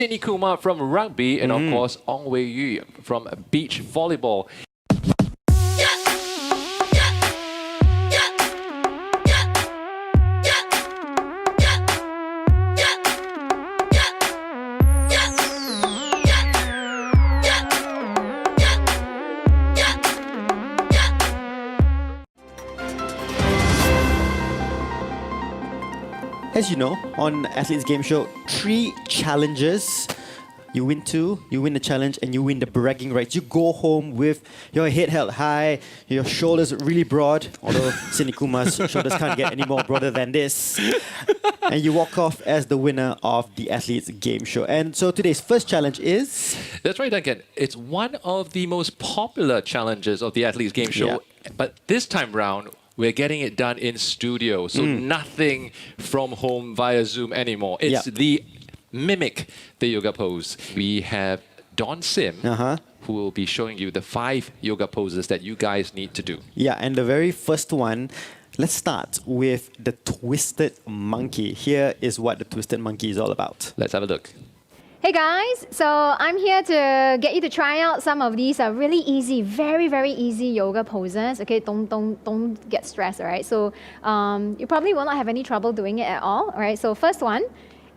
Sidney Kumar from Rugby, and of course, Ong Wei Yu from Beach Volleyball. As you know, on Athletes Game Show, 3 challenges. You win 2, you win the challenge, and you win the bragging rights. You go home with your head held high, your shoulders really broad, although Sidney Kumar's shoulders can't get any more broader than this. And you walk off as the winner of the Athletes Game Show. And so today's first challenge is... That's right, Duncan. It's one of the most popular challenges of the Athletes Game Show. Yeah. But this time round, we're getting it done in studio. So nothing from home via Zoom anymore. It's the mimic the yoga pose. We have Don Sim, who will be showing you the 5 yoga poses that you guys need to do. Yeah, and the very first one, let's start with the twisted monkey. Here is what the twisted monkey is all about. Let's have a look. Hey guys, so I'm here to get you to try out some of these really easy, very easy yoga poses. Okay, don't get stressed, all right? So you probably will not have any trouble doing it at all right? So first one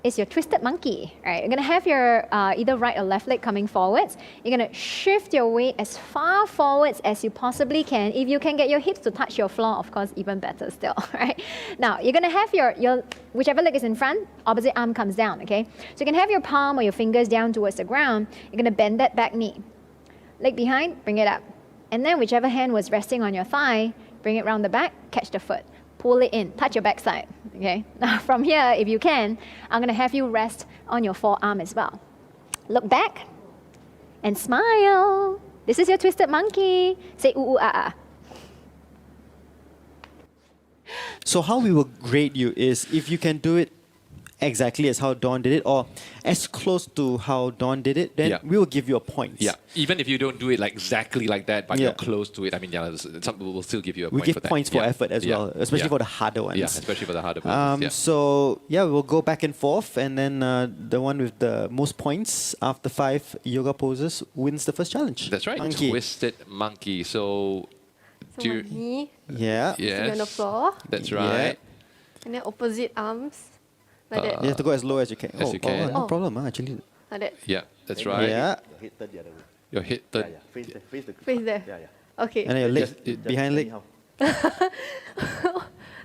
is your twisted monkey, all right? You're gonna have your either right or left leg coming forwards. You're gonna shift your weight as far forwards as you possibly can. If you can get your hips to touch your floor, of course, even better still, right? Now, you're gonna have your whichever leg is in front, opposite arm comes down, okay? So you can have your palm or your fingers down towards the ground. You're gonna bend that back knee. Leg behind, bring it up. And then whichever hand was resting on your thigh, bring it round the back, catch the foot. Pull it in, touch your backside, okay? Now from here, if you can, I'm gonna have you rest on your forearm as well. Look back and smile. This is your twisted monkey. Say ooh, ooh, ah, ah. So how we will grade you is if you can do it exactly as how Dawn did it or as close to how Dawn did it, then we will give you a point. Yeah, even if you don't do it like exactly like that, but you're close to it, I mean, some people will still give you a point for that. We give points for effort as well, especially for the harder ones. Yeah, especially for the harder ones. So yeah, we'll go back and forth, and then the one with the most points after 5 yoga poses wins the first challenge. That's right, monkey. Twisted monkey. So do you... knee Yes. on the floor. That's right. And then opposite arms. Like that. You have to go as low as you can. As you can. No problem, actually. Like that. Yeah, that's right. Yeah. Your head turn the other way. Your head turn. Face the Face there. Yeah. Okay. And then your leg Just behind leg. anyhow.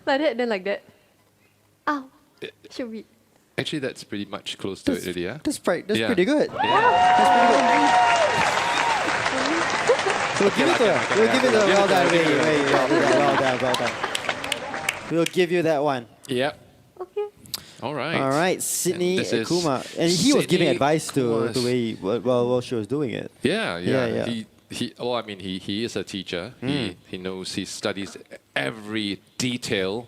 Like that, then like that. Ow. Should be. Actually, that's pretty much close to it already, yeah? That's pretty good. Yeah. That's pretty good. We'll give it to her. We'll give it to her. Well done, well done. We'll give you that one. Yeah. Okay. All right. All right, Sidney this is Kumar. And he was giving Sidney advice to Kumar's- the way while she was doing it. Yeah. Yeah. I mean, he is a teacher. He knows, he studies every detail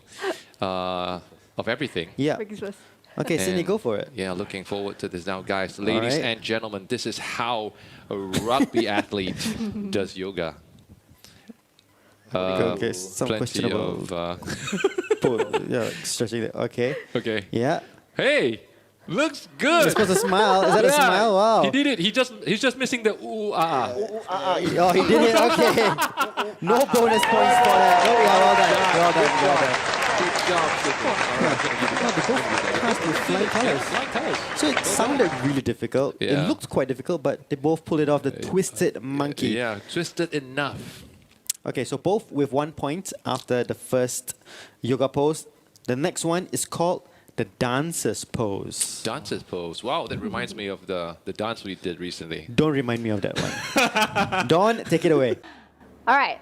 of everything. Yeah. Breakfast. Okay, Sidney, And go for it. Yeah, looking forward to this now, guys. Ladies right. and gentlemen, this is how a rugby athlete does yoga. Okay, some Plenty questionable. of... Yeah, stretching it. Okay. okay. Yeah. Hey, looks You're good. supposed to smile. Is that a Yeah, smile? Wow. He did it. He's just missing the ooh ah. Oh, he did it. Okay. No bonus points for that. Oh, yeah, well done. Good job. Flying colors. Flying colors. So it sounded really difficult. Yeah. It looked quite difficult, but they both pulled it off. The twisted monkey. Yeah, twisted enough. Okay, so both with 1 point after the first yoga pose. The next one is called the dancer's pose. Dancer's pose. Wow, that reminds me of the dance we did recently. Don't remind me of that one. Dawn, take it away. All right.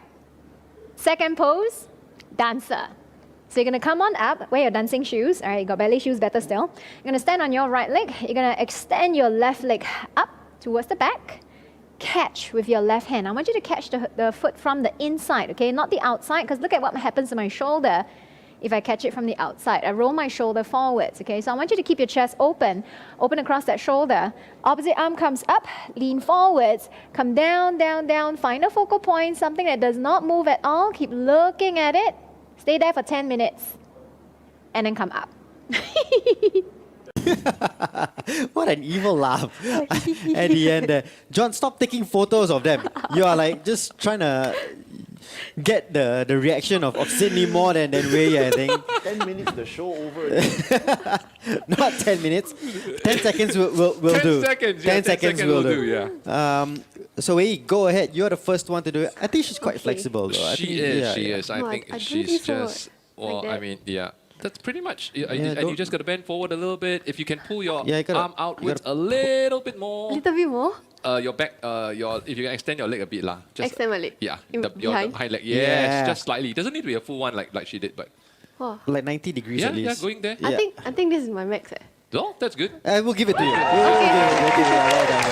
Second pose, dancer. So you're gonna come on up, wear your dancing shoes. All right, you got ballet shoes, better still. You're gonna stand on your right leg. You're gonna extend your left leg up towards the back. Catch with your left hand. I want you to catch the foot from the inside, okay? Not the outside, because look at what happens to my shoulder if I catch it from the outside. I roll my shoulder forwards, okay? So I want you to keep your chest open across that shoulder. Opposite arm comes up, lean forwards, come down, down, down. Find a focal point, something that does not move at all. Keep looking at it. Stay there for 10 minutes, and then come up. What an evil laugh at the end there. John, stop taking photos of them. You are like just trying to get the reaction of Sidney more than Wei, I think. 10 minutes, the show over. Not 10 minutes. 10 seconds will 10 do. seconds. 10 Yeah, 10 seconds will do. Yeah. So Wei, go ahead. You're the first one to do it. I think she's quite flexible though. I think, She is. yeah, She yeah. is. I No, think I do she's this forward, just. Well, like I that. mean, yeah. That's pretty much. And you don't- just got to bend forward a little bit. If you can pull your Yeah, you gotta- arm you outwards gotta a little bit more. Little bit more. Your back. If you can extend your leg a bit, lah. Just Extend my leg. Yeah. In Your behind? hind leg. Yes. Yeah. Just slightly. It doesn't need to be a full one like she did, but Wow. Like 90 degrees yeah, at least. going there. Yeah. I think this is my max. Oh, that's good. We'll give it to you. We'll give it. Well done.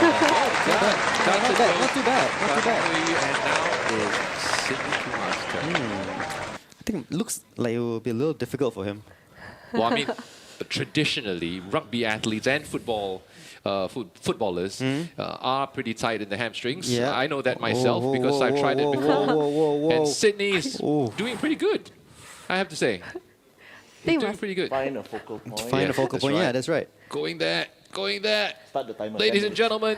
That's Not bad. Not too bad. Not too bad. And now is Sidney Kumar's turn. I think it looks like it will be a little difficult for him. Well, I mean, traditionally, rugby athletes and footballers are pretty tight in the hamstrings. Yeah. I know that myself because I've tried it before. Whoa. And Sidney is Oh. doing pretty good, I have to say. He's Think doing must- pretty good. Find a focal point. Find Yeah, a focal that's point. right. Yeah, that's right. Going there. Start the timer. Ladies 10 and minutes. gentlemen,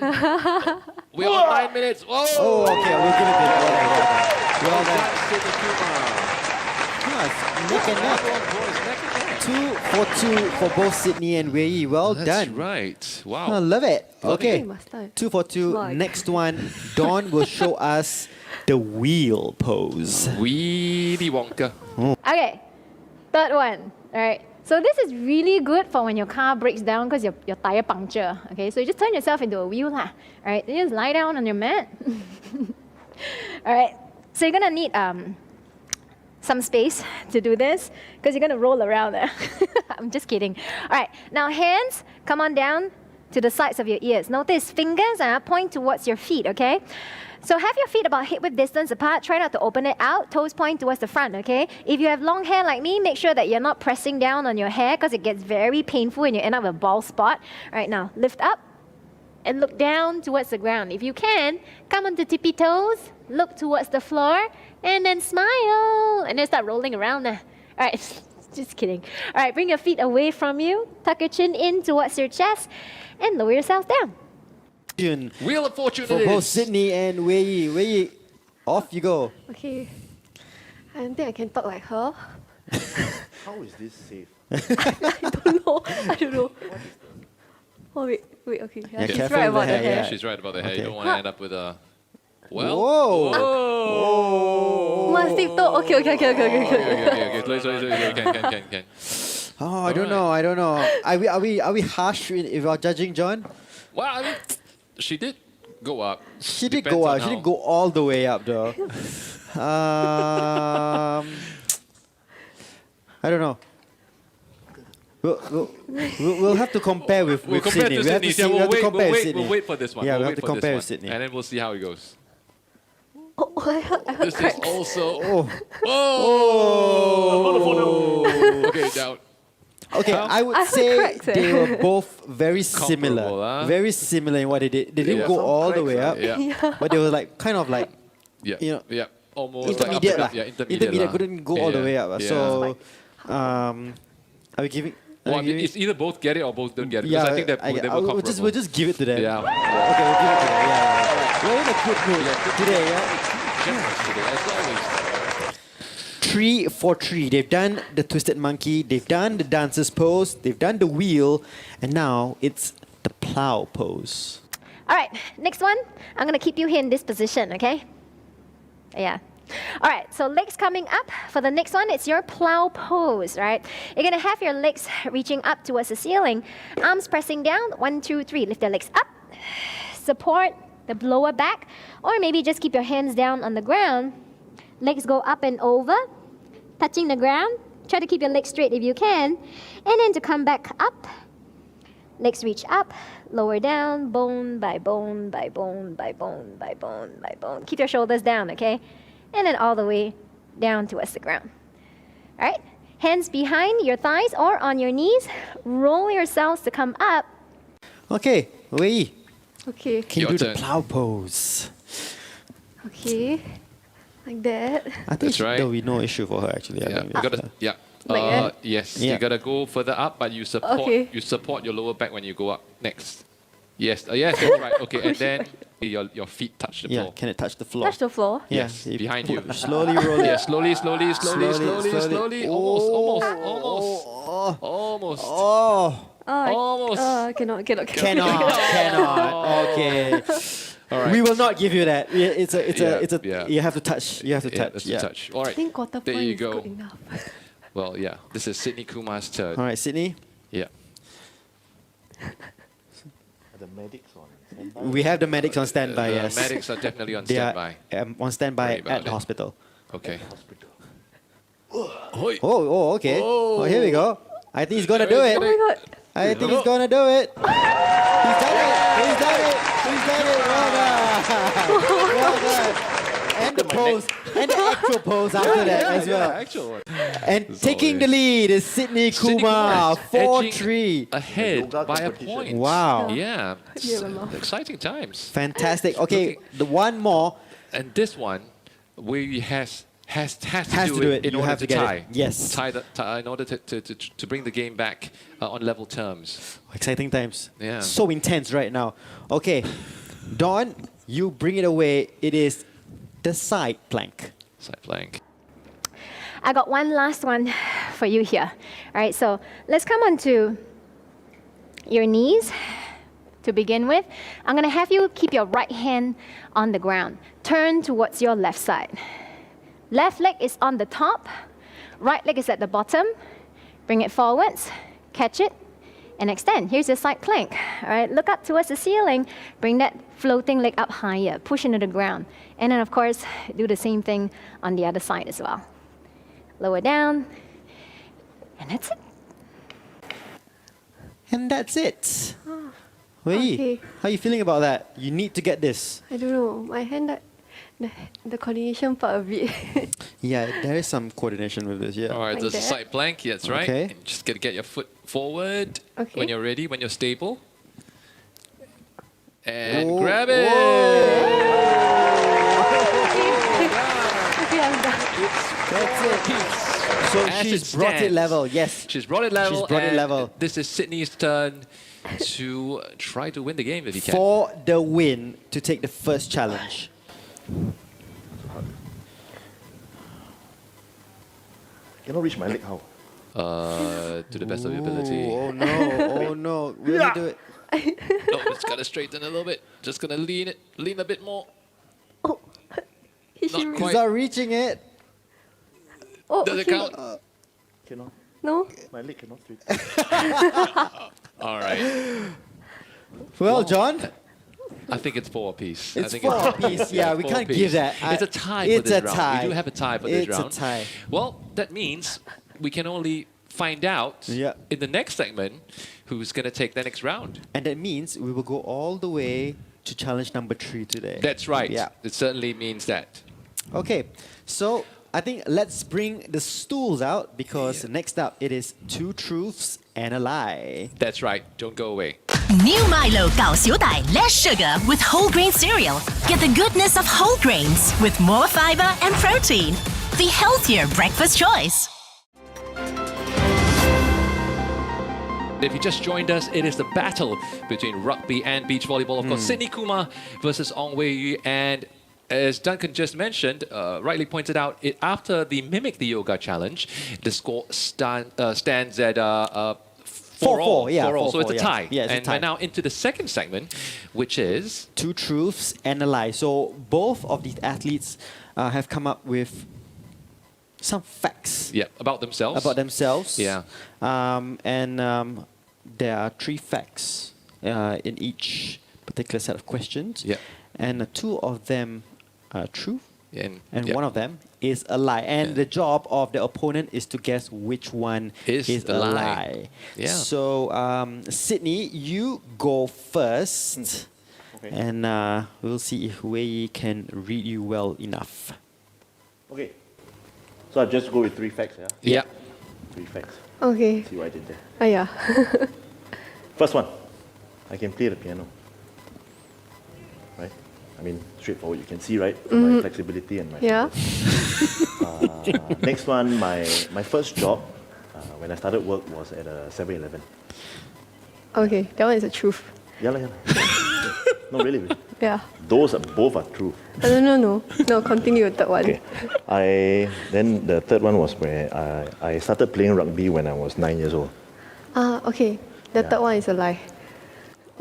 we're on 9 minutes. Whoa! Oh, okay. We'll give it to you. Well done. Sidney Kumar. Yes, neck and neck. Come on, boys, neck and neck. 2 for 2 for both Sidney and Wei. Well That's done. right. I Wow. love it. Think Okay. must start. 2 for 2. Like. Next one, Dawn will show us the wheel pose. Willy Wonka. Okay, third one. All right. So this is really good for when your car breaks down because your tire puncture. Okay, so you just turn yourself into a wheel lah. All right, then you just lie down on your mat. All right. So you're gonna need some space to do this because you're gonna roll around there. I'm just kidding. All right. Now hands come on down to the sides of your ears. Notice fingers point towards your feet. Okay. So have your feet about hip width distance apart. Try not to open it out. Toes point towards the front, okay? If you have long hair like me, make sure that you're not pressing down on your hair because it gets very painful and you end up with a bald spot. All right, now lift up and look down towards the ground. If you can, come onto tippy toes, look towards the floor, and then smile. And then start rolling around there. All right, just kidding. All right, bring your feet away from you. Tuck your chin in towards your chest and lower yourself down. Wheel of Fortune For it both is. Sidney and Wei. Wei, off you go. Okay. I don't think I can talk like her. How is this safe? I don't know. Oh, wait, okay. Yeah, She's careful right with about the the hair, hair. yeah. She's right about the hair. Okay. You don't want to end up with a... Well... Whoa. Whoa! Must tiptoe. Okay. Okay. Can. Oh, I don't know. Are we harsh if we're judging John? Well, I mean, she did go up. She did Depends go on up. She how. didn't go all the way up though. I don't know. We'll have to compare with We'll compare Sydney. to We have to Sydney. see. Yeah, We have to compare with we'll Sydney. wait for this one. Yeah, we'll we have wait to for compare this with one. Sydney. And then we'll see how it goes. Oh, I heard This is cracks. also... Oh. Oh! Okay, down. Okay, I would I heard say cracks, eh? they were both very similar. Comparable, huh? Very similar in what they did. They didn't Yeah. go Some all the cracks, way up, Yeah. but they were like kind of like Yeah. You know, Yeah. Almost intermediate like up lah. and up. Yeah, intermediate. lah. Couldn't go all the Yeah. way up. Yeah. So, are we giving? Well, are I we mean, giving- it's either both get it or both don't get it. Because I think they were comparable. we'll just give it to them. Yeah. Okay, we'll give it to them. Yeah. We're in a good mood today. Yeah. Generous today, as always. 3 for 3. They've done the twisted monkey. They've done the dancer's pose. They've done the wheel, and now it's the plough pose. All right, next one. I'm gonna keep you here in this position, okay? Yeah. All right, so legs coming up. For the next one, it's your plough pose, right? You're gonna have your legs reaching up towards the ceiling, arms pressing down. 1, 2, 3. Lift your legs up. Support the lower back, or maybe just keep your hands down on the ground. Legs go up and over, touching the ground. Try to keep your legs straight if you can, and then to come back up. Legs reach up, lower down, bone by bone by bone by bone by bone by bone. Keep your shoulders down, okay? And then all the way down towards the ground. All right? Hands behind your thighs or on your knees. Roll yourselves to come up. Okay, Wei, Okay. can you Your do turn. the plough pose? Okay. Like that. I think That's right. there'll be no issue for her actually. I Yeah. think You gotta, yeah. Like that? Yes, Yeah. you gotta go further up, but you support Okay. you support your lower back when you go up next. Yes, yes, that's right. Okay, and then your feet touch the Yeah, floor. can it touch the floor? Touch the floor. Yes, Yeah, behind you. Slowly roll it. Yeah, slowly, slowly, slowly, slowly, Slowly. slowly. Almost. Oh, Almost. Cannot. cannot. Okay. All right. We will not give you that. It's a. Yeah. You have to touch. You have to Yeah, touch. that's Yeah. a touch. All right. I think quarter There point you is go. good enough. Well, yeah. This is Sidney Kumar's turn. All right, Sydney. Yeah. Are the medics on standby? We have the medics on standby. The Yes. medics are definitely on They standby. are on standby Worry about at the it. hospital. Okay. Hospital. Hoi. Oh, okay. Oh, here we go. I think he's gonna do it. Oh my god. I think he's gonna do it. He's done it. He's done it. He's done it. Well done. Well done. And the pose. And the actual pose after that as well. Actual one. And taking the lead is Sidney Sidney Kumar, Kumar is 4-3. Ahead yoga by a competition. point. Wow. Yeah. Yeah, my mouth. Exciting times. Fantastic. Okay, the one more And this one, we has to to do it. in You order have to to get it. tie. Yes. In order to bring the game back on level terms. exciting times. Yeah. So intense right now. Okay, Dawn, you bring it away. It is the side plank. Side flank. I got one last one for you here. All right, so let's come on to your knees to begin with. I'm gonna have you keep your right hand on the ground. Turn towards your left side. Left leg is on the top, right leg is at the bottom. Bring it forwards, catch it, and extend. Here's your side plank. All right, look up towards the ceiling. Bring that floating leg up higher, push into the ground. And then, of course, do the same thing on the other side as well. Lower down, and that's it. And that's it. Wei, okay. how are you feeling about that? You need to get this. I don't know. My hand, the coordination part of it. Yeah, there is some coordination with this, yeah. All right, Like there's a that. side plank. That's right. Okay. And just gotta get your foot forward Okay. when you're ready, when you're stable. And Oh, grab it. Okay, I'm done. That's it. So As she's it brought it stands. level, yes. She's brought it level. She's brought it and level. This is Sydney's turn to try to win the game if he can. For the win to take the first challenge. Cannot reach my leg, how? To the best of your ability. Oh no, oh no. Will you do it? No, just gotta straighten a little bit. Just gonna lean a bit more. He Not should. quite. He's not reaching it. Oh, Does it okay. count? Cannot. No? My leg cannot straight. All right. Well, John, I think it's 4 apiece. I it's think 4 apiece. Yeah, we 4 can't apiece. give that. It's a tie for It's this a round. tie. We do have a tie for this It's a round. tie. Well, that means we can only find out Yeah. in the next segment who's going to take the next round. And that means we will go all the way to challenge number 3 today. That's right. Yeah. It certainly means that. Okay, so I think let's bring the stools out because next up it is 2 truths and a lie. That's right. Don't go away. New Milo 搞小袋 less sugar with whole grain cereal. Get the goodness of whole grains with more fiber and protein. The healthier breakfast choice. If you just joined us, it is the battle between rugby and beach volleyball. Of course, Sidney Kumar versus Ong Wei Yu. And as Duncan just mentioned, rightly pointed out, after the Mimic the Yoga challenge, the score stands at 4-4. Yeah, 4-4. So it's 4-4, a yeah. tie. Yeah, it's a and tie. we're now into the second segment, which is 2 truths and a lie. So both of these athletes have come up with some facts about themselves. about themselves. Yeah. There are 3 facts in each particular set of questions. Yeah. And 2 of them are true. And, And yeah. one of them is a lie. And the job of the opponent is to guess which one Is the a lie. Yeah. So, Sydney, you go first. Okay. And we'll see if Wei can read you well enough. Okay. So I just go with 3 facts, yeah? Yeah. 3 facts. Okay. See what I did there. Oh, yeah. First one, I can play the piano. Right? I mean, straightforward. You can see, right? My flexibility and my Yeah. Next one, my first job when I started work was at a 7-Eleven. Okay, that one is the truth. Yeah, yeah. No, really. Yeah. Those are both are true. No. Continue with that one. Okay. Then the third one was where I started playing rugby when I was 9 years old. Okay. The third one is a lie.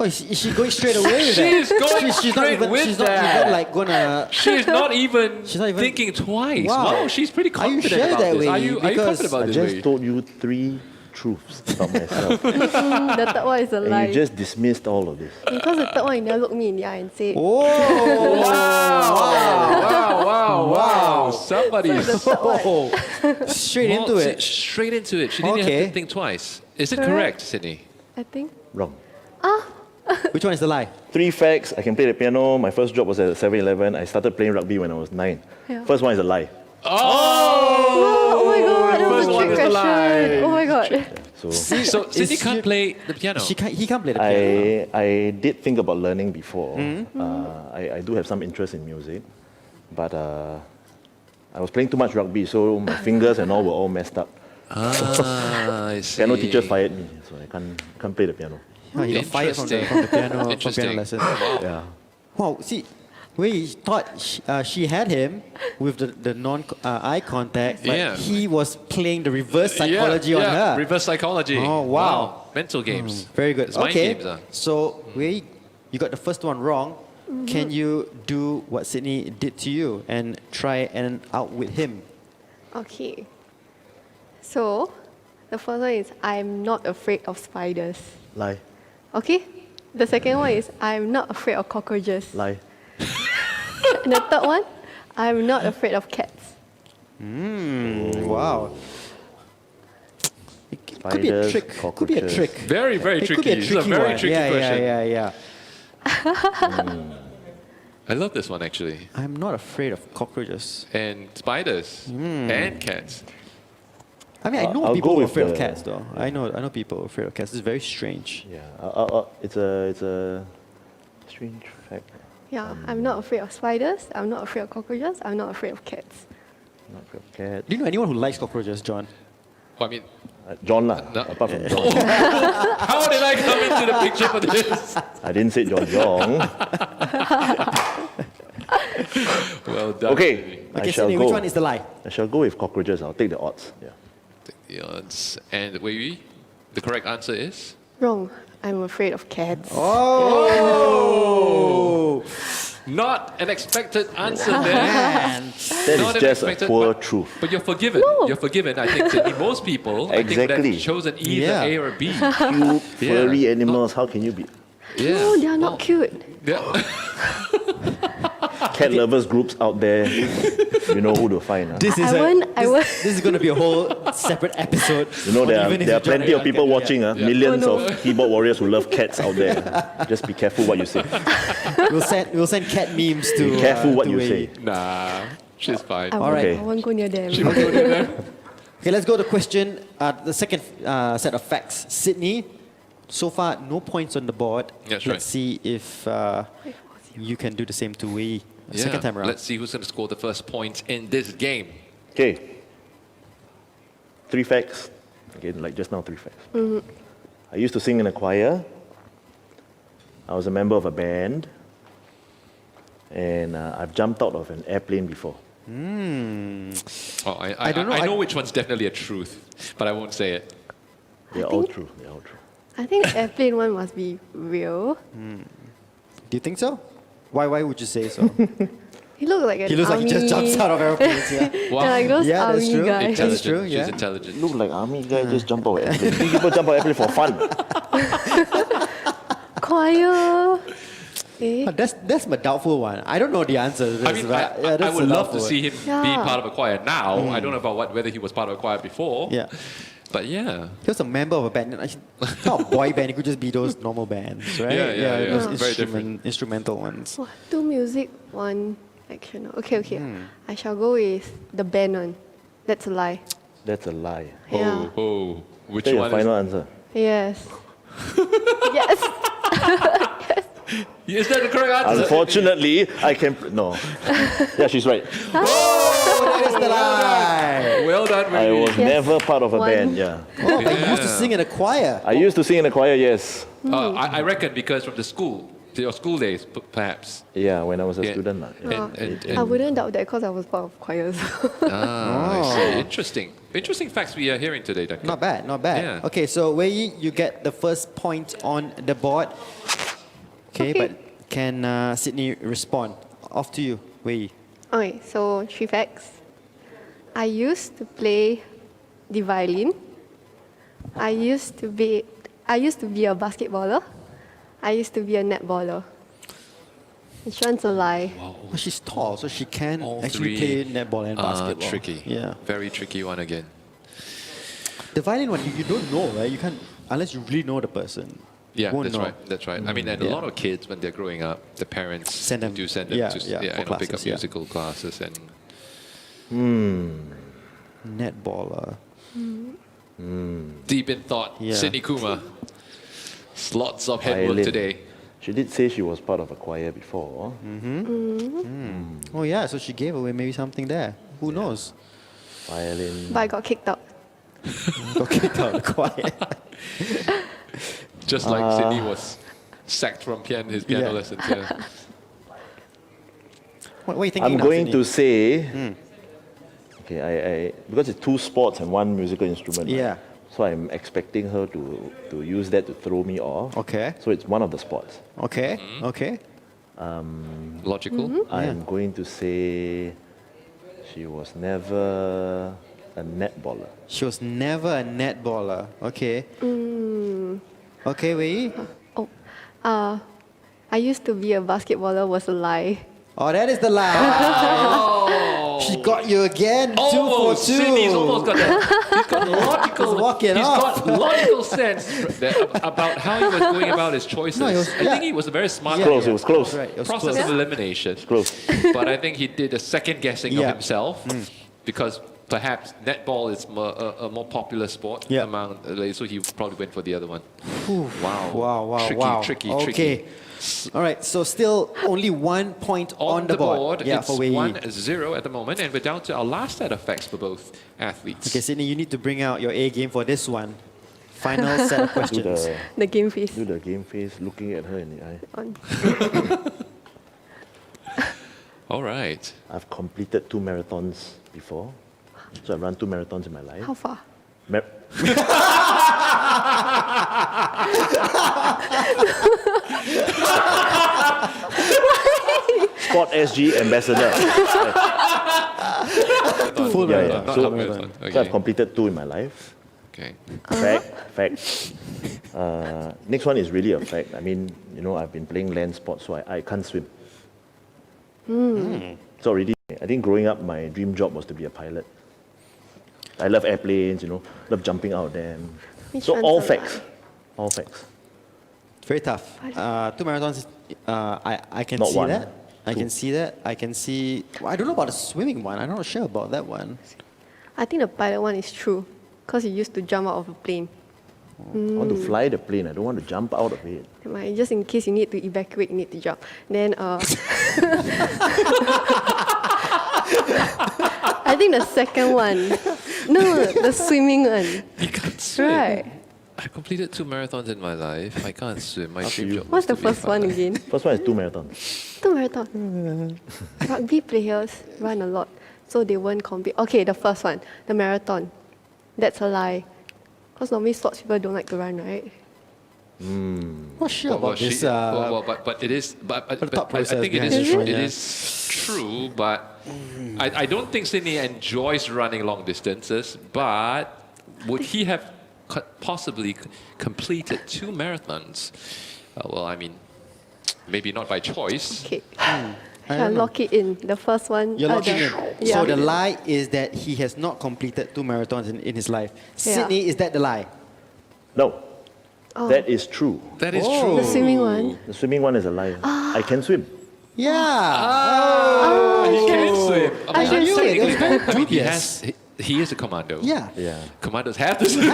Oh, is she going straight away with that? She's going she's not straight even, with she's that. not even like gonna. She's not even She's not even- thinking twice. Wow. Wow, she's pretty Are you confident sure about that this. way? Are you Because confident about I this? just Wei? told you 3 truths about myself. The third one is a And lie. you just dismissed all of this. Because the third one, you never look me in the eye and say, Oh, Wow. Somebody's the third one. oh, straight into it. Straight into it. She didn't Okay. have to think twice. Is it correct, Sydney? I think. Wrong. Which one is the lie? 3 facts. I can play the piano. My first job was at 7-Eleven. I started playing rugby when I was 9. Yeah. First one is a lie. Oh my god, that was a First one trick is the question. lie. Oh my god. So So Sydney Is can't she- play the piano. He can't play the piano. I did think about learning before. I do have some interest in music, but I was playing too much rugby, so my fingers and all were all messed up. I see. Piano teacher fired me, so I can't play the piano. Oh, he got fired from the piano Interesting. lesson. Yeah. Wow, see, we thought she had him with the eye contact, but Yeah. he was playing the reverse psychology on her. Reverse psychology. Oh, wow. Mental games. Very good. It's mind Okay, games. so you got the first one wrong. Can you do what Sidney did to you and try and outwit him? Okay. So, the first one is, I'm not afraid of spiders. Lie. Okay? The second one is, I'm not afraid of cockroaches. Lie. And the third one, I'm not afraid of cats. Wow. It could be a Spiders, trick. Could be a cockroaches. trick. Very, very It tricky. could be a This is tricky a very one. tricky question. Yeah. I love this one actually. I'm not afraid of cockroaches. And spiders and cats. I mean, I know I'll people go who are with afraid of the- cats, though. I know people who are afraid of cats. It's very strange. Yeah. It's a strange fact. Yeah, I'm not afraid of spiders. I'm not afraid of cockroaches. I'm not afraid of cats. Not afraid of cats. Do you know anyone who likes cockroaches, John? Well, I mean, John lah. No. Apart from John. how did I come into the picture for this? I didn't say John Yong. Well done. Okay. Okay, I shall Sidney, go. which one is the lie? I shall go with cockroaches. I'll take the odds. Yeah. The odds. And Wei Yu, the correct answer is? Wrong. I'm afraid of cats. Oh! Not an expected answer there. Man. That Not is just a unexpected, poor but- truth. But you're forgiven. You're forgiven. I think Sydney, most people I think would Exactly. have chosen either Yeah. A or B. Cute, furry animals. How can you be? Yeah. No, they are not cute. Yeah. Cat lovers groups out there. You know who to find. Huh? This is This is going to be a whole separate episode. You know, there Even if are you join plenty of a people cat, watching, yeah. millions Oh, no. of keyboard warriors who love cats out there. Just be careful what you say. We'll send cat memes to. Be careful what to you Wei. say. Nah, she's fine. I All won't, right. I won't go near them. Okay, let's go to question. The second set of facts. Sidney, so far no points on the board. That's Let's right. see if you can do the same to Wei the Yeah. second time around. Let's see who's going to score the first point in this game. Okay. 3 facts. Again, like just now, 3 facts. I used to sing in a choir. I was a member of a band. And I've jumped out of an airplane before. Oh, I don't know. I know which one's definitely a truth, but I won't say it. They're all true. They're all true. I think airplane one must be real. Do you think so? Why would you say so? He looks like an He looks like army. he just jumps out of airplanes. Yeah. Wow. Yeah, like those Yeah, that's army true. guys. That's Intelligent. true, yeah. She's intelligent. Look like army guy just jump out of airplane. People jump out of airplane for fun. Choir. Eh? That's my doubtful one. I don't know the answer to this. I mean, but, I that's would a love to doubtful see him Yeah. be part of a choir now. I don't know about whether he was part of a choir before. one. Yeah. But yeah. He was a member of a band. It's not a boy band. It could just be those normal bands, right? Yeah. Those Very different. instrumental ones. Oh, 2 music, 1 action. Okay. I shall go with the band one. That's a lie. That's a lie. Yeah. Oh, which Is that your one? final answer? Yes. Yes. Is that the correct answer? Unfortunately, I can... No. Yeah, she's right. Oh, that is the lie. Well done, I Wei. was never part of a One. band, yeah. Oh, but you used to sing in a choir. I used to sing in a choir, yes. I reckon because from the school, your school days, perhaps. Yeah, when I was a Yeah. student. Yeah. I wouldn't doubt that because I was part of choirs. I see. Interesting. Interesting facts we are hearing today, Duncan. Not bad, not bad. Yeah. Okay, so Wei Yi, you get the first point on the board. Okay, Okay. but can Sydney respond? Off to you, Wei Yi. Okay, so 3 facts. I used to play the violin. I used to be a basketballer. I used to be a netballer. Which one's a lie? Well, she's tall, so she can All actually three play netball and basketball. tricky. Yeah. Very tricky one again. The violin one, you don't know, right? You can't, unless you really know the person. Yeah, Won't that's know. right. That's right. I mean, and a Yeah. lot of kids, when they're growing up, the parents Send them- do send them yeah, to yeah, for pick up classes, yeah. musical classes and Netballer. deep in thought. Yeah. Sidney Kumar. Lots of head work Violin. today. She did say she was part of a choir before. Oh yeah, so she gave away maybe something there. Who knows? Violin. But I got kicked out. Got kicked out of the choir. Just like Sidney was sacked from his piano Yeah. lessons. Yeah. What are you thinking I'm now, going Sydney? to say, okay, I because it's 2 sports and 1 musical instrument. Yeah. Right? So I'm expecting her to use that to throw me off. Okay. So it's one of the sports. Okay, okay. Logical. I'm going to say she was never a netballer. She was never a netballer. Okay. Okay, Wei Yi. Oh, I used to be a basketballer was a lie. Oh, that is the lie. She got you again. 2 for 2. Almost. Sydney's almost got that. He's got logical. He's walking he's off. got logical sense about how he was going about his choices. No, he was- I yeah. think he was a very smart Close, it was close. Right, it was process close. of elimination. Close. But I think he did a second guessing Yeah. of himself because perhaps netball is a more popular sport Yeah. among so he probably went for the other one. Wow. Wow, Tricky, wow. tricky, Okay. tricky. All right, so still only 1 point on the board. Yeah, it's for Wei Yi. 1-0 at the moment, and we're down to our last set of facts for both athletes. Okay, Sydney, you need to bring out your A game for this one. Final set of Do questions. The game face. do the game face, looking at her in the eye. On. All right. I've completed 2 marathons before. So I've run 2 marathons in my life. How far? Sport SG ambassador. Full Yeah, marathon. yeah. Not So, half marathon. so I've Okay. completed 2 in my life. Okay. Fact. Next one is really a fact. I mean, I've been playing land sports, so I can't swim. So already, I think growing up, my dream job was to be a pilot. I love airplanes, love jumping out of them. Which So one's all a facts. lie? All facts. Very tough. 2 marathons, I can Not see one, that. I two. can see that. I can see. Well, I don't know about the swimming one. I'm not sure about that one. I think the pilot one is true. Because he used to jump out of a plane. I want to fly the plane. I don't want to jump out of it. Just in case you need to evacuate, you need to jump. Then, I think the second one. No, the swimming one. You can't swim. Right. I completed 2 marathons in my life. I can't swim. My dream job What's was the to be a first one pilot. again? First one is 2 marathons. 2 marathon. Rugby players run a lot, so they won't compete. Okay, the first one, the marathon. That's a lie. Because normally sports people don't like to run, right? Not sure Well, about this. but it is. But the thought I process think it behind is. this one, It yeah. is true, but I don't think Sydney enjoys running long distances. But would he have possibly completed 2 marathons? Well, I mean, maybe not by choice. Okay. I Shall don't know. lock it in. The first one. You're locking in. Yeah. So the lie is that he has not completed 2 marathons in his life. Yeah. Sydney, is that the lie? No, that is true. That is Oh. true. The swimming one. The swimming one is a lie. I can swim. Yeah. He can swim. I mean, knew it. technically, It was very I mean, dubious. he is a commando. Yeah. Yeah. Commandos have to swim.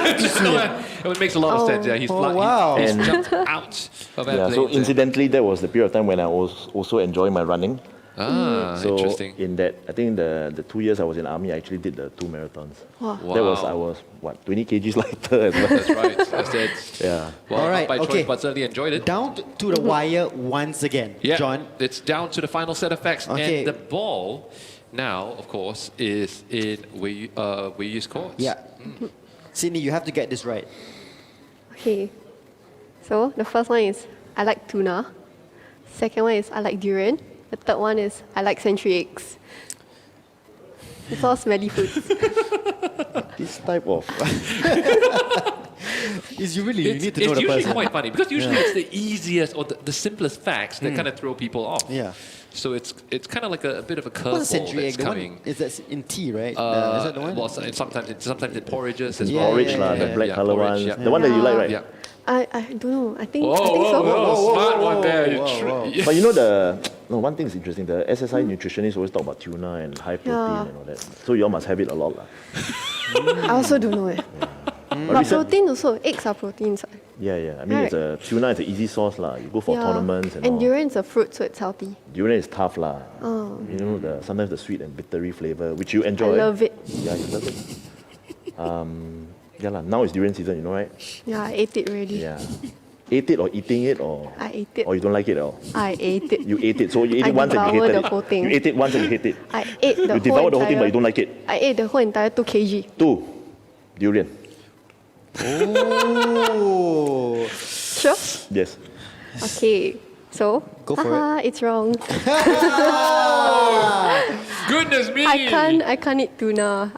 It makes a lot of sense. Yeah, he's, Oh, wow. he's And- jumped out of Yeah, airplanes. so incidentally, that was the period of time when I was also enjoying my running. So interesting. in that, I think the 2 years I was in army, I actually did the 2 marathons. Wow. That was, Wow. I was, what, 20 kgs lighter as well. That's right. That's it. Yeah. Well, All right, not by okay. choice, but certainly enjoyed it. Down to the wire once again. Yeah, John. it's down to the final set of facts. Okay. And the ball now, of course, is in Wei Yu's court. Yeah. Sydney, you have to get this right. Okay. So the first one is I like tuna. Second one is I like durian. The third one is I like century eggs. It's all smelly foods. This type of... Is you really you need to know It's the usually person. quite funny because usually it's the easiest or the simplest facts that kind of throw people off. Yeah. So it's kind of like a bit of a What's a curveball century that's egg? The coming. one is that in tea, right? is that the one? Well, sometimes in porridges as Yeah, well. Porridge, yeah, the yeah. black color porridge, one. yeah. The one that you like, right? Yeah. I don't know. I think Whoa, I think so. smart one there. You whoa. But you know one thing is interesting. The SSI nutritionists always talk about tuna and high protein and all that. So you all must have it a lot, lah. I also don't know. But protein also, eggs are proteins. Yeah. I mean, tuna is an easy source, lah. You go for tournaments and all. durian is a fruit, so it's healthy. Durian is tough, lah. You know, sometimes the sweet and bittery flavor, which you enjoy. I love it. Yeah, you love it. Yeah, lah. Now it's durian season, you know, right? Yeah, I ate it already. Yeah. Ate it or eating it or? I ate it. Or you don't like it at all? I ate it. You ate it, so you ate I it once and you devour hated the it. whole thing. You ate it once and you hate it. I ate the You whole devour the whole thing, entire- but you don't like it. I ate the whole entire 2 kg. 2, durian. Oh. Sure? Yes. Okay. So, Go for it's wrong. Goodness me! I can't eat tuna.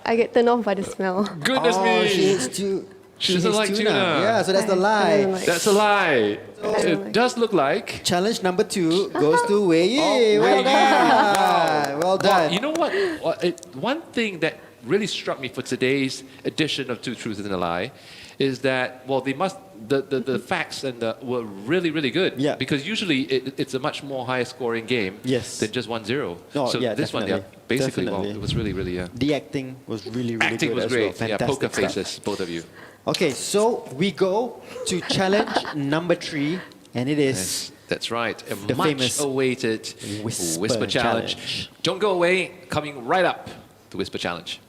I get turned off by the smell. Goodness Oh, me! she hates tuna. She doesn't like tuna. Yeah, so that's the I don't lie. like- That's a lie. don't It like- does look like. Challenge number 2 goes to Wei Yu. Wei Well Yu. done. Well Well, done. you know what? One thing that really struck me for today's edition of Two Truths and a Lie is that, well, the facts were really good. Yeah. Because usually it's a much more higher scoring game Yes. than just 1-0. Oh, so yeah, this one, definitely. basically, well, Definitely. it was really, yeah. The acting was really Acting good was as great. well. Yeah, Fantastic poker stuff. faces, both of you. Okay, so we go to challenge number 3, and it is Yes, that's right. A The much famous awaited Whisper Challenge. Challenge. Don't go away. Coming right up, the Whisper Challenge.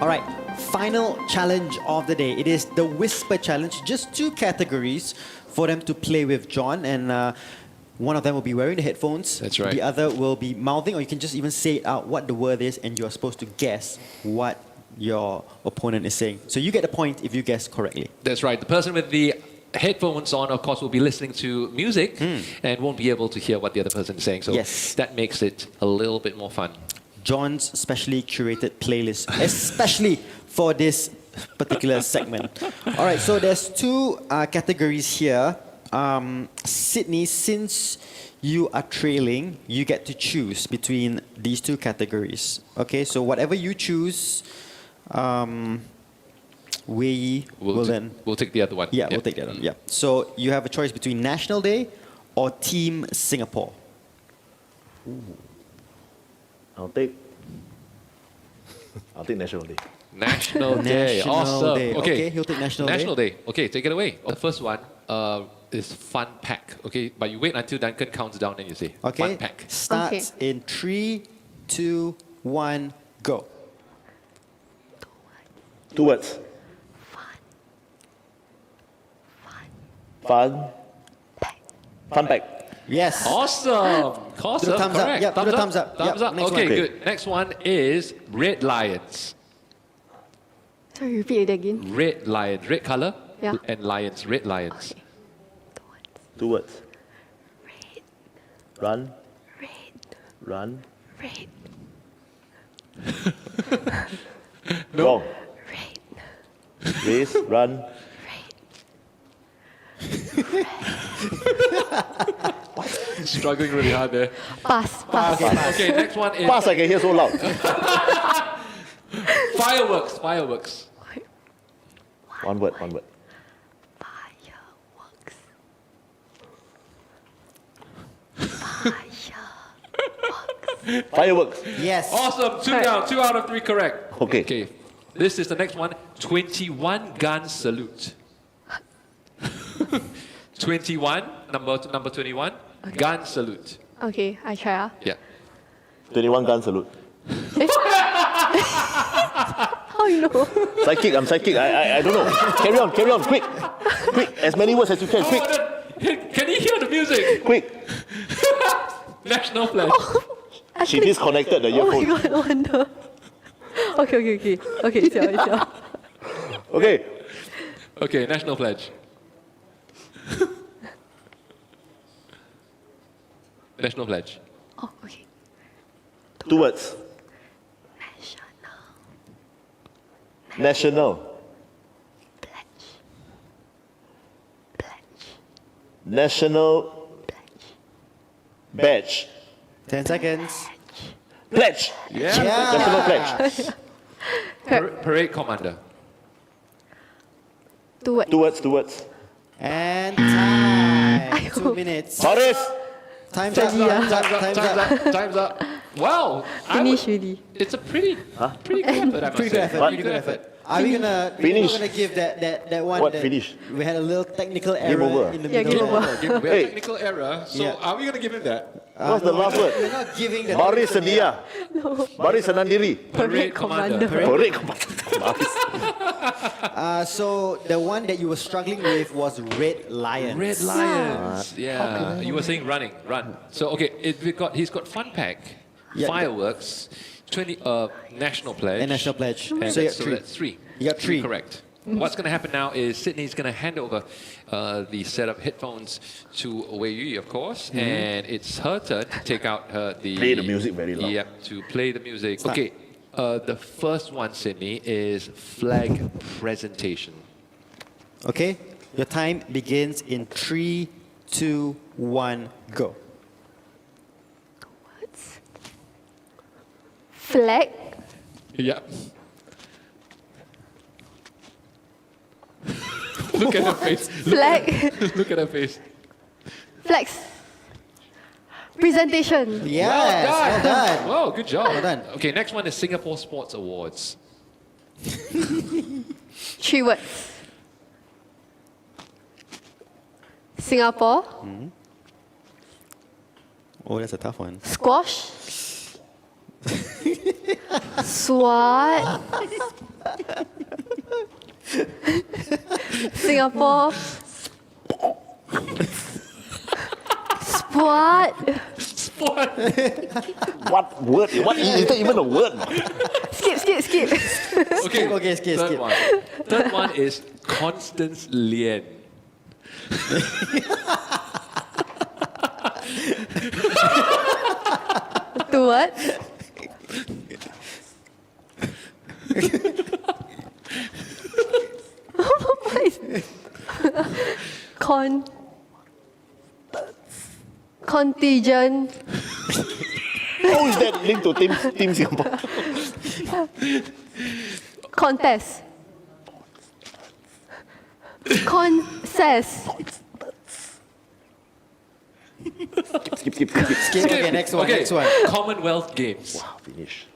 All right, final challenge of the day. It is the Whisper Challenge. Just 2 categories for them to play with, John. And one of them will be wearing the headphones. That's right. The other will be mouthing, or you can just even say it out what the word is, and you're supposed to guess what your opponent is saying. So you get a point if you guess correctly. That's right. The person with the headphones on, of course, will be listening to music and won't be able to hear what the other person is saying. So Yes. that makes it a little bit more fun. John's specially curated playlist, especially for this particular segment. All right, so there's 2 categories here. Sydney, since you are trailing, you get to choose between these 2 categories. Okay, so whatever you choose, Wei will then... We'll take the other one. Yeah, we'll take that one. Yeah. So you have a choice between National Day or Team Singapore. I'll take National Day. National Day. National Awesome. Day. Okay, he'll take National Day. National Day. Okay, take it away. The first one is Fun Pack. Okay, but you wait until Duncan counts down and you say Okay, Fun Pack. starts Okay. in 3, 2, 1, go. 2 words. Fun. Fun pack. Yes. Awesome. Awesome. thumbs up. Correct. Yep, do the thumbs up. Thumbs Yep, up. next Okay, one. good. Next one is Red Lions. Sorry, repeat it again. Red lions. Red color. Yeah. And lions. Red lions. Okay. 2 words. Red, Run. red, Run. red, Wrong. red, Race. Run. red. Struggling really hard there. Pass. Pass. Okay, next one is Pass, I can hear so loud. fireworks. Fireworks. One word. Fireworks. Yes. Awesome. 2 down. 2 out of 3 correct. Okay. This is the next one. 21 gun salute. 21. Number 21. Gun salute. Okay, I try. Yeah. 21 gun salute. How you know? Psychic, I'm psychic. I don't know. Carry on, quick. As many words as you can, quick. Can you hear the music? Quick. National flag. She disconnected the Oh my earphone. god, no wonder. Okay, it's Okay. Okay, national pledge. National pledge. Oh, okay. 2 words. National. National badge. 10 seconds. Pledge. Yeah. National pledge. Parade commander. 2 words. 2 words. And time. 2 minutes. Horace. Time's up. Time's up. Wow. Finish really. It's a pretty good effort, I must Pretty good say. effort. What? Pretty good effort. Are we gonna Finish. We're gonna give that one? What that finish? We had a little technical error over. in the Yeah, middle. game over. We have Hey. technical error. So Yeah. are we going to give him that? What's the last word? We're not giving the. Baris sedia. Baris senandiri. Parade commander. Parade commander. So the one that you were struggling with was Red Lions. Red Lions. Yeah. You were saying run. So okay, he's got fun pack, Yeah. fireworks, 20 national pledge. And national pledge. And So you got so 3. that's 3. You got 3. Correct. What's going to happen now is Sydney's going to hand over the set of headphones to Ong Wei Yu, of course, and it's her turn to take out Play the music very loud. Yep, to play the music. Start. Okay, the first one, Sydney, is flag presentation. Okay. Your time begins in 3, 2, 1, go. Flag. Yep. Look at her face. Flag. Look at her face. Flags. Presentation. Yes. Well done. Wow, good job. Well done. Okay, next one is Singapore Sports Awards. 3 words. Singapore. Oh, that's a tough one. Squash. SWAT. Singapore. Sport. What word? What is that even a word? Skip. Okay, skip. Third one is Constance Lien. Two words. Contingent. How is that linked to Team Singapore? Contest. Concess. Skip. Okay, next one. Okay, Next one. Commonwealth Games. Wow, finish.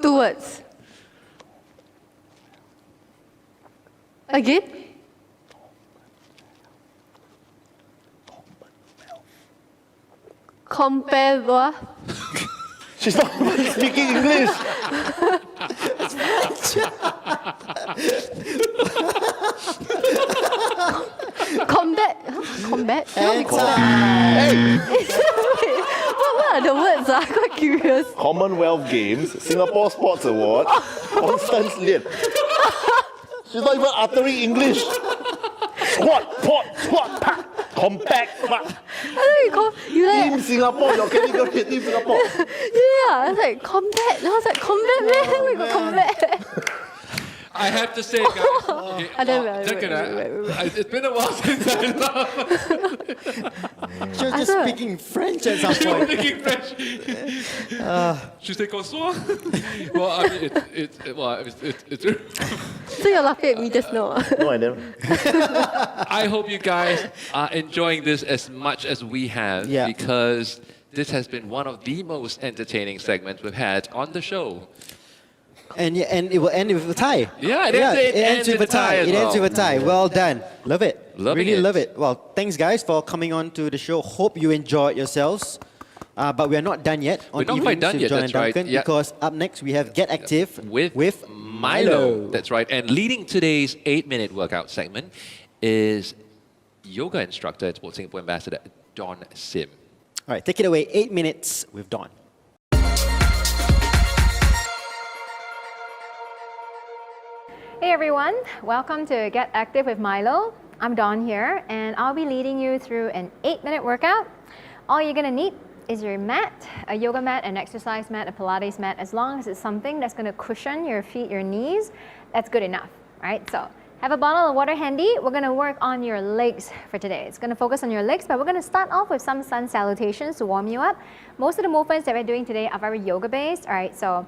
2 words. Again? Compare what? She's not even speaking English. Combat? Huh? Combat? And Cannot be combat. time. Hey, What are the words? I'm quite curious. Commonwealth Games, Singapore Sports Award, Constance Lien. She's not even uttering English. Squat, pack, compact, pack. I thought you Team like, Singapore, your category, Team Singapore. yeah, I was like, combat. I was like, combat, man. We got combat. I have to say, guys. Okay, Duncan, it's been a while since I laughed. She was just speaking French at some She was point. speaking French. She said "Bonsoir." Well, I mean, it's So you're laughing at me just now. No, I never. I hope you guys are enjoying this as much as we have, Yeah. because this has been one of the most entertaining segments we've had on the show. And it will end with a tie. Yeah, it ends with a tie. as It ends well. with a tie. Well done. Love it. Loving really it. love it. Well, thanks guys for coming on to the show. Hope you enjoyed yourselves. But we are not done yet on We're not quite Evenings done with yet, John that's and right. Duncan, Yeah. because up next we have Get Active With Milo. That's right. And leading today's 8-minute workout segment is yoga instructor and Sports Singapore ambassador Don Sim. All right, take it away. 8 minutes with Don. Hey everyone, welcome to Get Active with Milo. I'm Dawn here, and I'll be leading you through an 8-minute workout. All you're gonna need is your mat, a yoga mat, an exercise mat, a Pilates mat. As long as it's something that's gonna cushion your feet, your knees, that's good enough, right? So have a bottle of water handy. We're gonna work on your legs for today. It's gonna focus on your legs, but we're gonna start off with some sun salutations to warm you up. Most of the movements that we're doing today are very yoga based, all right? So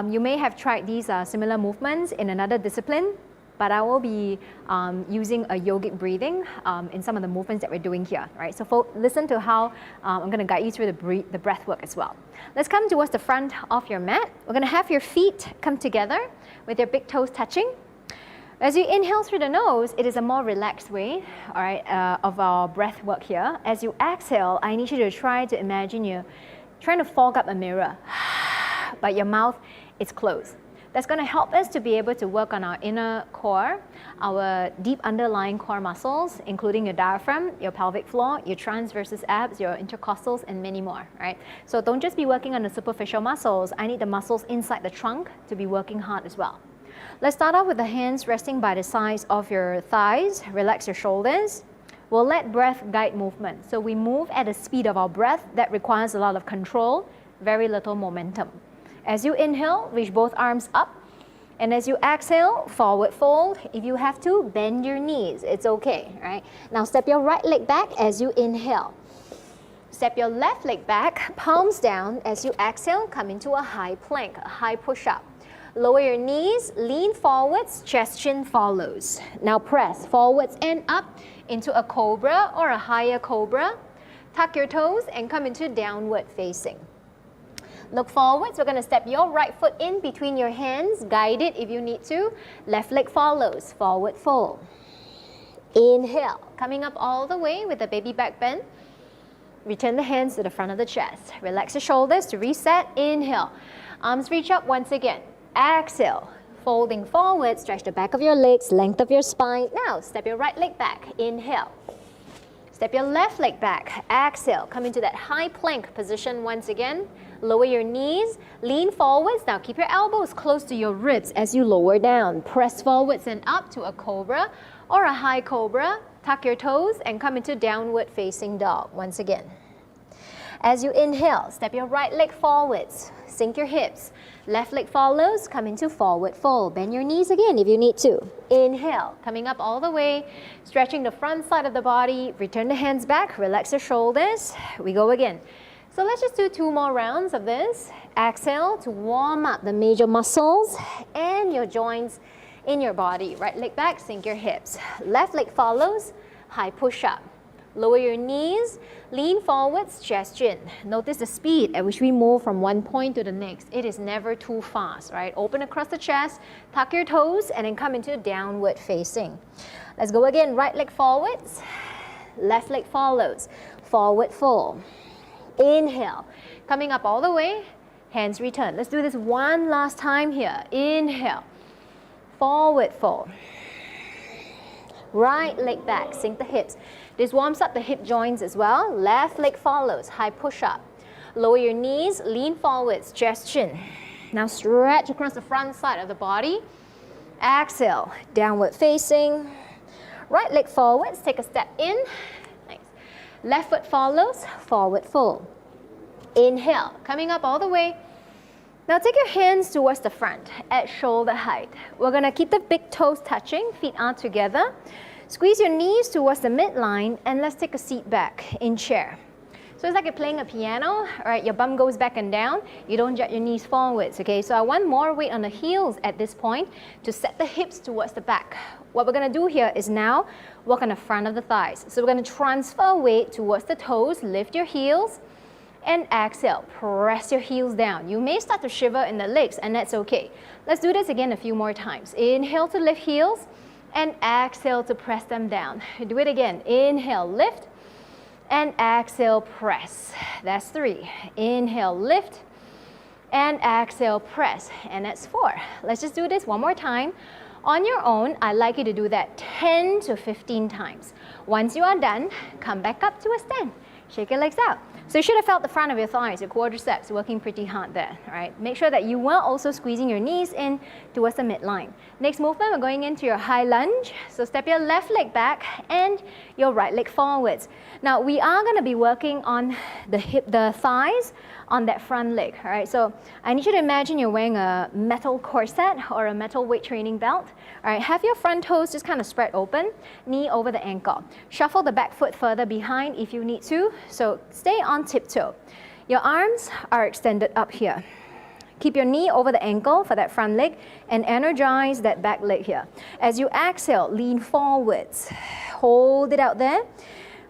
you may have tried these similar movements in another discipline, but I will be using a yogic breathing in some of the movements that we're doing here, right? So listen to how I'm gonna guide you through the breath work as well. Let's come towards the front of your mat. We're gonna have your feet come together with your big toes touching. As you inhale through the nose, it is a more relaxed way, all right, of our breath work here. As you exhale, I need you to try to imagine you're trying to fog up a mirror, but your mouth is closed. That's going to help us to be able to work on our inner core, our deep underlying core muscles, including your diaphragm, your pelvic floor, your transversus abs, your intercostals, and many more, right? So don't just be working on the superficial muscles. I need the muscles inside the trunk to be working hard as well. Let's start off with the hands resting by the sides of your thighs. Relax your shoulders. We'll let breath guide movement. So we move at the speed of our breath. That requires a lot of control, very little momentum. As you inhale, reach both arms up. And as you exhale, forward fold. If you have to, bend your knees. It's okay, right? Now step your right leg back as you inhale. Step your left leg back, palms down. As you exhale, come into a high plank, a high push-up. Lower your knees, lean forwards, chest chin follows. Now press forwards and up into a cobra or a higher cobra. Tuck your toes and come into downward facing. Look forwards. We're going to step your right foot in between your hands. Guide it if you need to. Left leg follows. Forward fold. Inhale. Coming up all the way with a baby back bend. Return the hands to the front of the chest. Relax the shoulders to reset. Inhale. Arms reach up once again. Exhale. Folding forward. Stretch the back of your legs. Length of your spine. Now, step your right leg back. Inhale. Step your left leg back. Exhale. Come into that high plank position once again. Lower your knees. Lean forwards. Now keep your elbows close to your ribs as you lower down. Press forwards and up to a cobra or a high cobra. Tuck your toes and come into downward facing dog once again. As you inhale, step your right leg forwards. Sink your hips. Left leg follows. Come into forward fold. Bend your knees again if you need to. Inhale. Coming up all the way. Stretching the front side of the body. Return the hands back. Relax your shoulders. We go again. So let's just do 2 more rounds of this. Exhale to warm up the major muscles and your joints in your body. Right leg back, sink your hips. Left leg follows, high push-up. Lower your knees, lean forwards, chest chin. Notice the speed at which we move from one point to the next. It is never too fast, right? Open across the chest, tuck your toes, and then come into downward facing. Let's go again. Right leg forwards, left leg follows, forward fold. Inhale. Coming up all the way, hands return. Let's do this one last time here. Inhale. Forward fold. Right leg back, sink the hips. This warms up the hip joints as well. Left leg follows, high push-up. Lower your knees, lean forwards, chest chin. Now stretch across the front side of the body. Exhale, downward facing. Right leg forwards, take a step in. Nice. Left foot follows, forward fold. Inhale, coming up all the way. Now take your hands towards the front at shoulder height. We're gonna keep the big toes touching, feet are together. Squeeze your knees towards the midline and let's take a seat back in chair. So it's like you're playing a piano, all right? Your bum goes back and down. You don't jet your knees forwards, okay? So I want more weight on the heels at this point to set the hips towards the back. What we're gonna do here is now work on the front of the thighs. So we're gonna transfer weight towards the toes, lift your heels, and exhale, press your heels down. You may start to shiver in the legs, and that's okay. Let's do this again a few more times. Inhale to lift heels, and exhale to press them down. Do it again. Inhale, lift, and exhale, press. That's 3. Inhale, lift, and exhale, press. And that's 4. Let's just do this one more time. On your own, I'd like you to do that 10 to 15 times. Once you are done, come back up to a stand. Shake your legs out. So you should have felt the front of your thighs, your quadriceps working pretty hard there, all right? Make sure that you are also squeezing your knees in towards the midline. Next movement, we're going into your high lunge. So step your left leg back and your right leg forwards. Now we are gonna be working on the thighs on that front leg, all right? So I need you to imagine you're wearing a metal corset or a metal weight training belt, all right? Have your front toes just kind of spread open, knee over the ankle. Shuffle the back foot further behind if you need to, so stay on tiptoe. Your arms are extended up here. Keep your knee over the ankle for that front leg and energize that back leg here. As you exhale, lean forwards. Hold it out there.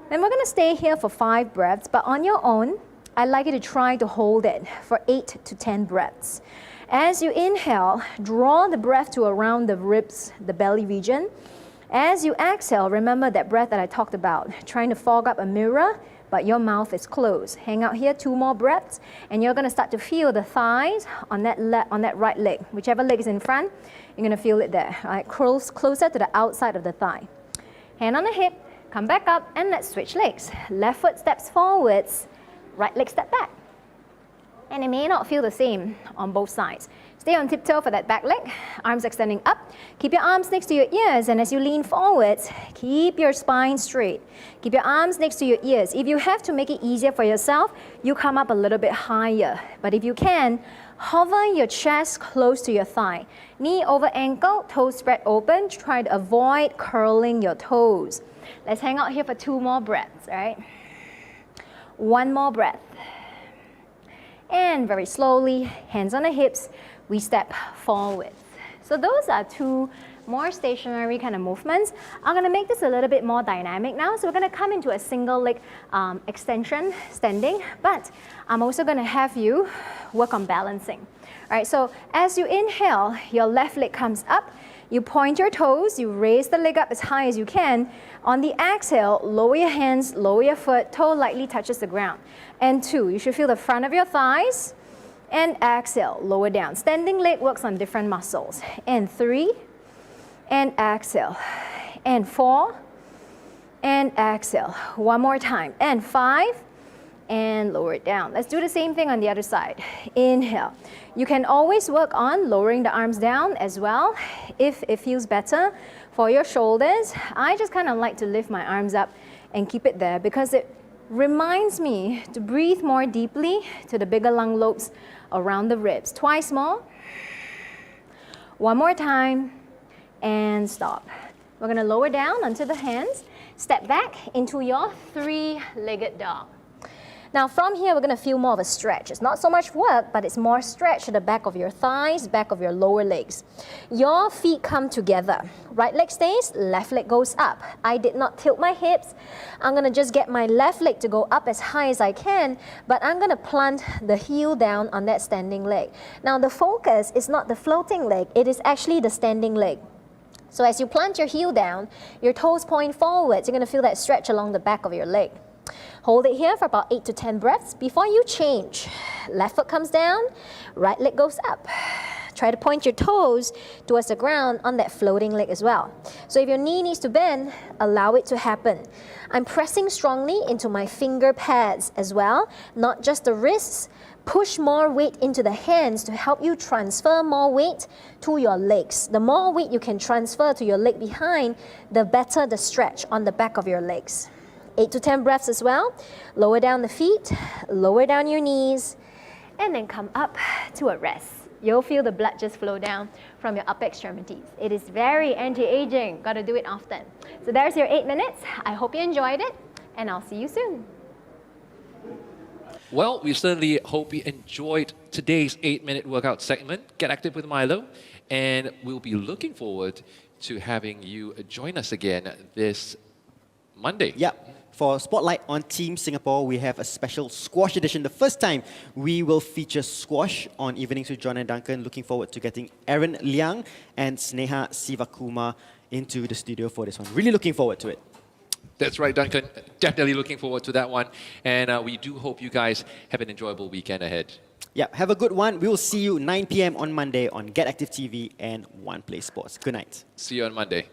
Then we're gonna stay here for 5 breaths, but on your own, I'd like you to try to hold it for 8 to 10 breaths. As you inhale, draw the breath to around the ribs, the belly region. As you exhale, remember that breath that I talked about, trying to fog up a mirror, but your mouth is closed. Hang out here 2 more breaths, and you're gonna start to feel the thighs on that right leg. Whichever leg is in front, you're gonna feel it there. All right, closer to the outside of the thigh. Hand on the hip, come back up, and let's switch legs. Left foot steps forwards, right leg step back. And it may not feel the same on both sides. Stay on tiptoe for that back leg, arms extending up. Keep your arms next to your ears, and as you lean forwards, keep your spine straight. Keep your arms next to your ears. If you have to make it easier for yourself, you come up a little bit higher. But if you can, hover your chest close to your thigh. Knee over ankle, toes spread open. Try to avoid curling your toes. Let's hang out here for 2 more breaths, all right? 1 more breath. And very slowly, hands on the hips, we step forward. So those are 2 more stationary kind of movements. I'm gonna make this a little bit more dynamic now. So we're gonna come into a single leg extension, standing, but I'm also gonna have you work on balancing. All right, so as you inhale, your left leg comes up, you point your toes, you raise the leg up as high as you can. On the exhale, lower your hands, lower your foot, toe lightly touches the ground. And 2, you should feel the front of your thighs. And exhale, lower down. Standing leg works on different muscles. And 3, and exhale. And 4, and exhale. 1 more time. And 5, and lower it down. Let's do the same thing on the other side. Inhale. You can always work on lowering the arms down as well if it feels better for your shoulders. I just kind of like to lift my arms up and keep it there because it reminds me to breathe more deeply to the bigger lung lobes around the ribs. Twice more. 1 more time and stop. We're going to lower down onto the hands, step back into your 3-legged dog. Now from here, we're gonna feel more of a stretch. It's not so much work, but it's more stretch to the back of your thighs, back of your lower legs. Your feet come together. Right leg stays, left leg goes up. I did not tilt my hips. I'm gonna just get my left leg to go up as high as I can, but I'm gonna plant the heel down on that standing leg. Now the focus is not the floating leg, it is actually the standing leg. So as you plant your heel down, your toes point forwards, you're gonna feel that stretch along the back of your leg. Hold it here for about 8 to 10 breaths before you change. Left foot comes down, right leg goes up. Try to point your toes towards the ground on that floating leg as well. So if your knee needs to bend, allow it to happen. I'm pressing strongly into my finger pads as well, not just the wrists. Push more weight into the hands to help you transfer more weight to your legs. The more weight you can transfer to your leg behind, the better the stretch on the back of your legs. 8 to 10 breaths as well. Lower down the feet, lower down your knees, and then come up to a rest. You'll feel the blood just flow down from your upper extremities. It is very anti-aging. Got to do it often. So there's your 8 minutes. I hope you enjoyed it, and I'll see you soon. Well, we certainly hope you enjoyed today's 8-minute workout segment. Get active with Milo, and we'll be looking forward to having you join us again this Monday. Yeah. For Spotlight on Team Singapore, we have a special squash edition. The first time we will feature squash on Evenings with John and Duncan. Looking forward to getting Aaron Liang and Sneha Sivakumar into the studio for this one. Really looking forward to it. That's right, Duncan. Definitely looking forward to that one. And we do hope you guys have an enjoyable weekend ahead. Yeah, have a good one. We will see you 9 p.m. on Monday on Get Active TV and One Play Sports. Good night. See you on Monday.